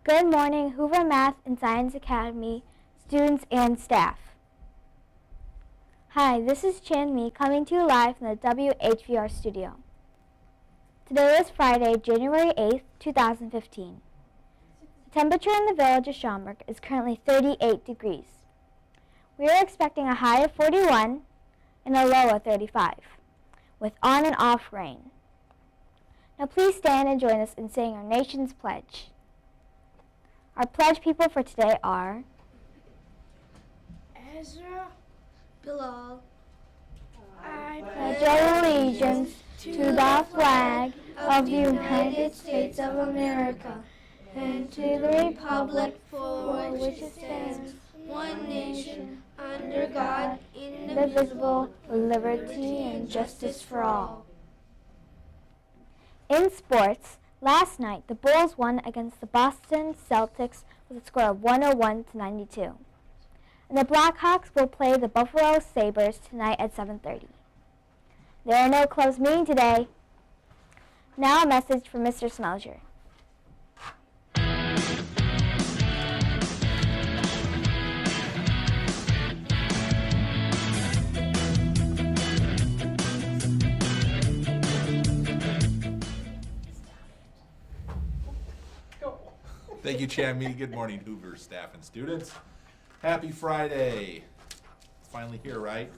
Good morning, Hoover Math and Science Academy students and staff. Hi, this is Chan Mi coming to you live from the WHVR studio. Today is Friday, January 8th, 2015. The temperature in the village of Schaumburg is currently 38 degrees. We are expecting a high of 41 and a low of 35, with on and off rain. Now please stand and join us in saying our nation's pledge. Our pledge people for today are Ezra, Bilal. I pledge allegiance to the flag of the United States of America and to the republic for which it stands, one nation, under God, indivisible, with liberty and justice for all. In sports, last night the Bulls won against the Boston Celtics with a score of 101-92. And the Blackhawks will play the Buffalo Sabres tonight at 7:30. There are no closed meetings today. Now a message from Mr. Smelger. Thank you, Chammy. Good morning, Hoover staff and students. Happy Friday. Finally here, right?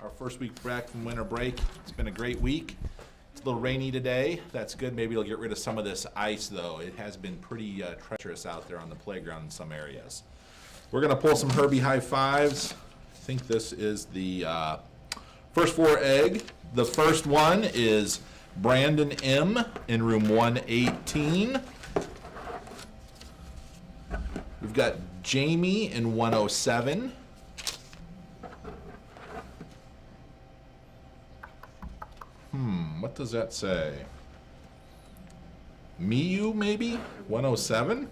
Our first week back from winter break. It's been a great week. It's a little rainy today. That's good. Maybe it'll get rid of some of this ice, though. It has been pretty treacherous out there on the playground in some areas. We're going to pull some Herbie high fives. I think this is the first four egg. The first one is Brandon M. in room 118. We've got Jamie in 107. What does that say? Miyu, maybe? 107?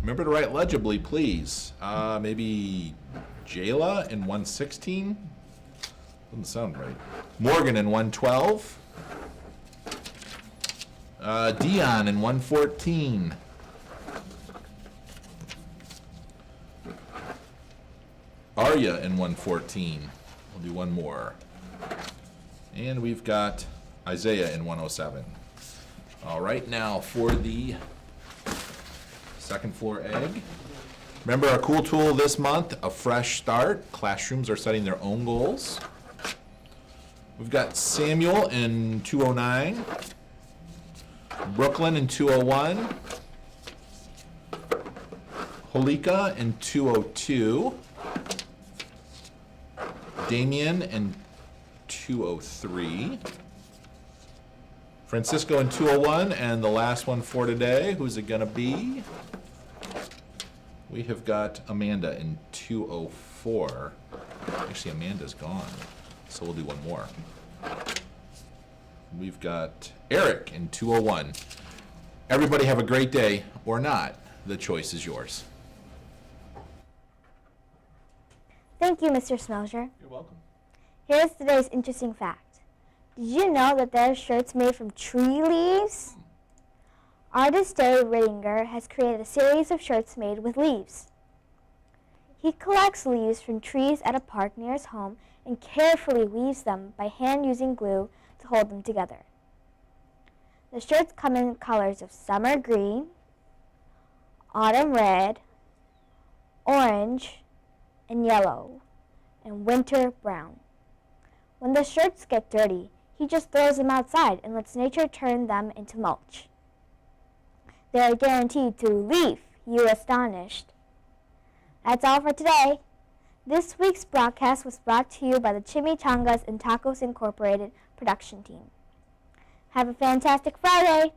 Remember to write legibly, please. Maybe Jayla in 116? Doesn't sound right. Morgan in 112. Dion in 114. Arya in 114. We'll do one more. And we've got Isaiah in 107. All right, now for the second floor egg. Remember our cool tool this month, A Fresh Start. Classrooms are setting their own goals. We've got Samuel in 209. Brooklyn in 201. Holika in 202. Damien in 203. Francisco in 201, and the last one for today, who's it gonna be? We have got Amanda in 204. Actually, Amanda's gone, so we'll do one more. We've got Eric in 201. Everybody have a great day, or not. The choice is yours. Thank you, Mr. Smelger. You're welcome. Here's today's interesting fact. Did you know that there are shirts made from tree leaves? Artist Dave Rittinger has created a series of shirts made with leaves. He collects leaves from trees at a park near his home and carefully weaves them by hand using glue to hold them together. The shirts come in colors of summer green, autumn red, orange, and yellow, and winter brown. When the shirts get dirty, he just throws them outside and lets nature turn them into mulch. They are guaranteed to leave you astonished. That's all for today. This week's broadcast was brought to you by the Chimichangas and Tacos Incorporated production team. Have a fantastic Friday!